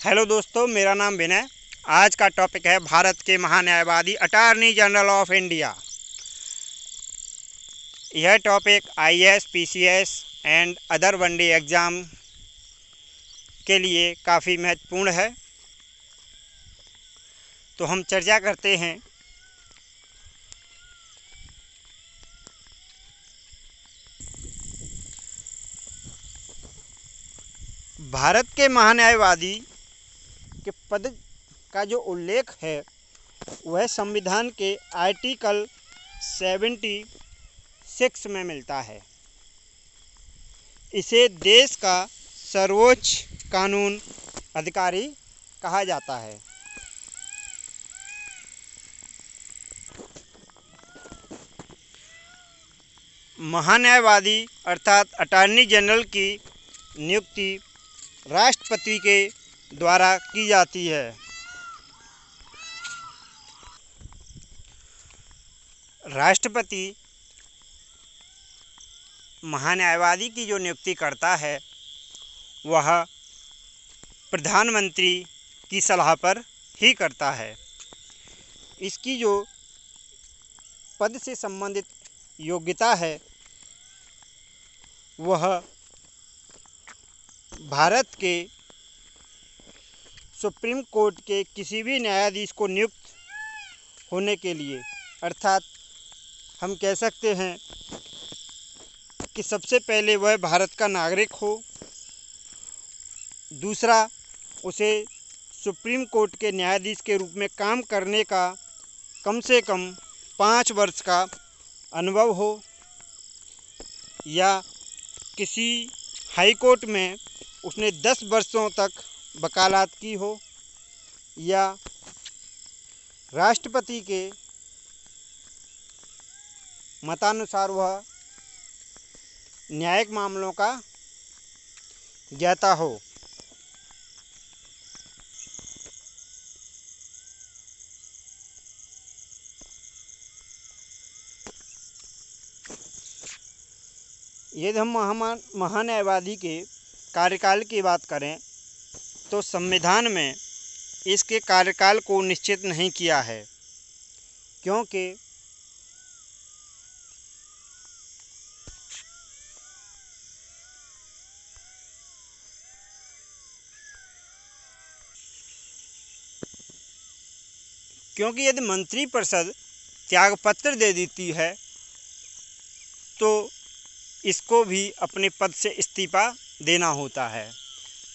Hello दोस्तों, मेरा नाम विनय। आज का टॉपिक है भारत के महान्यायवादी अटॉर्नी जनरल ऑफ इंडिया। यह topic IAS, PCS and other one day exam के लिए काफ़ी महत्वपूर्ण है। तो हम चर्चा करते हैं। भारत के महान्यायवादी के पद का जो उल्लेख है वह संविधान के आर्टिकल 76 में मिलता है। इसे देश का सर्वोच्च कानून अधिकारी कहा जाता है। महान्यायवादी अर्थात अटॉर्नी जनरल की नियुक्ति राष्ट्रपति के द्वारा की जाती है। राष्ट्रपति महान्यायवादी की जो नियुक्ति करता है वह प्रधानमंत्री की सलाह पर ही करता है। इसकी जो पद से संबंधित योग्यता है वह भारत के सुप्रीम कोर्ट के किसी भी न्यायाधीश को नियुक्त होने के लिए, अर्थात हम कह सकते हैं कि सबसे पहले वह भारत का नागरिक हो, दूसरा उसे सुप्रीम कोर्ट के न्यायाधीश के रूप में काम करने का कम से कम 5 वर्ष का अनुभव हो, या किसी हाई कोर्ट में उसने 10 वर्षों तक वकालत की हो, या राष्ट्रपति के मतानुसार वह न्यायिक मामलों का ज्ञाता हो। यदि हम महान्यायवादी के कार्यकाल की बात करें तो संविधान में इसके कार्यकाल को निश्चित नहीं किया है, क्योंकि यदि मंत्रिपरिषद त्यागपत्र दे देती है तो इसको भी अपने पद से इस्तीफा देना होता है,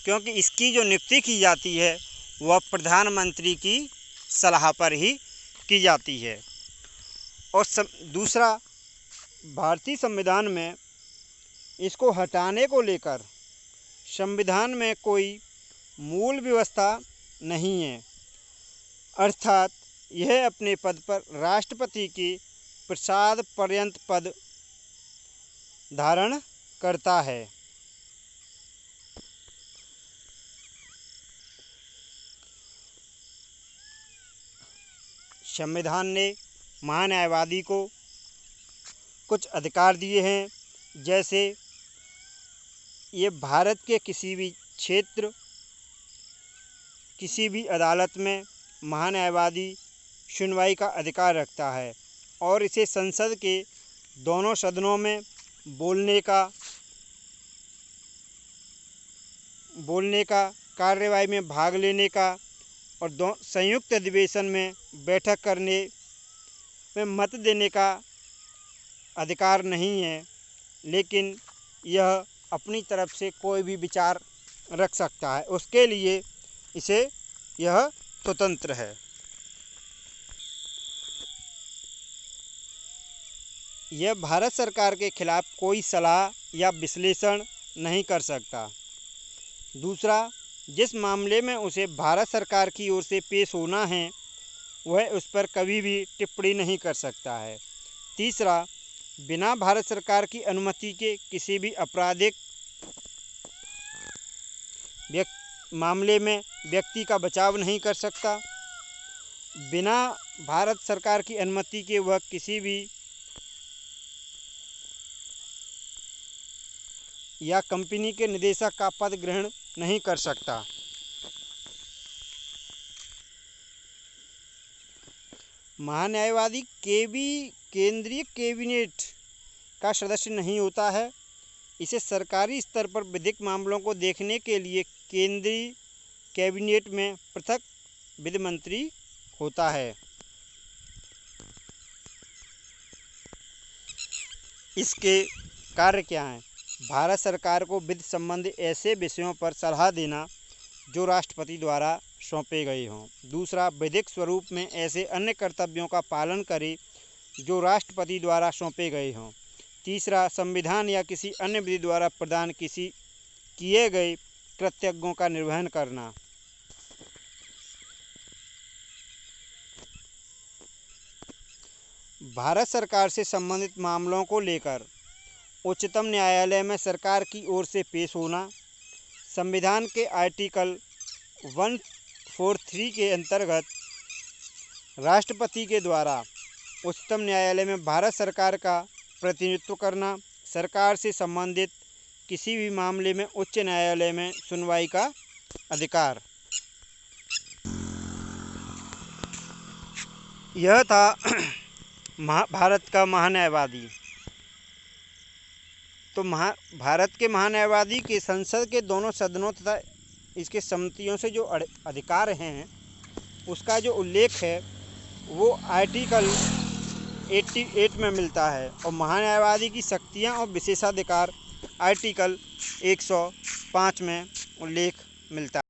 क्योंकि इसकी जो नियुक्ति की जाती है वह प्रधानमंत्री की सलाह पर ही की जाती है। और दूसरा, भारतीय संविधान में इसको हटाने को लेकर संविधान में कोई मूल व्यवस्था नहीं है, अर्थात यह अपने पद पर राष्ट्रपति की प्रसाद पर्यंत पद धारण करता है। संविधान ने महान्यायवादी को कुछ अधिकार दिए हैं, जैसे ये भारत के किसी भी क्षेत्र, किसी भी अदालत में महान्यायवादी सुनवाई का अधिकार रखता है, और इसे संसद के दोनों सदनों में बोलने का, कार्यवाही में भाग लेने का और संयुक्त अधिवेशन में बैठक करने में मत देने का अधिकार नहीं है, लेकिन यह अपनी तरफ से कोई भी विचार रख सकता है, उसके लिए यह स्वतंत्र है। यह भारत सरकार के खिलाफ कोई सलाह या विश्लेषण नहीं कर सकता। दूसरा, जिस मामले में उसे भारत सरकार की ओर से पेश होना है वह उस पर कभी भी टिप्पणी नहीं कर सकता है। तीसरा, बिना भारत सरकार की अनुमति के किसी भी आपराधिक मामले में व्यक्ति का बचाव नहीं कर सकता। बिना भारत सरकार की अनुमति के वह किसी भी या कंपनी के निदेशक का पद ग्रहण नहीं कर सकता। महान्यायवादी केंद्रीय कैबिनेट का सदस्य नहीं होता है। इसे सरकारी स्तर पर विधिक मामलों को देखने के लिए केंद्रीय कैबिनेट में पृथक विधि मंत्री होता है। इसके कार्य क्या हैं? भारत सरकार को विधि संबंधी ऐसे विषयों पर सलाह देना जो राष्ट्रपति द्वारा सौंपे गए हों। दूसरा, विधिक स्वरूप में ऐसे अन्य कर्तव्यों का पालन करे जो राष्ट्रपति द्वारा सौंपे गए हों। तीसरा, संविधान या किसी अन्य विधि द्वारा प्रदान किए गए कर्तव्यों का निर्वहन करना। भारत सरकार से संबंधित मामलों को लेकर उच्चतम न्यायालय में सरकार की ओर से पेश होना। संविधान के आर्टिकल 143 के अंतर्गत राष्ट्रपति के द्वारा उच्चतम न्यायालय में भारत सरकार का प्रतिनिधित्व करना। सरकार से संबंधित किसी भी मामले में उच्च न्यायालय में सुनवाई का अधिकार। यह था भारत का महान्यायवादी। तो भारत के महान्यायवादी के संसद के दोनों सदनों तथा इसके समितियों से जो अधिकार हैं उसका जो उल्लेख है वो आर्टिकल 88 में मिलता है और महान्यायवादी की शक्तियां और विशेषाधिकार आर्टिकल 105 में उल्लेख मिलता है।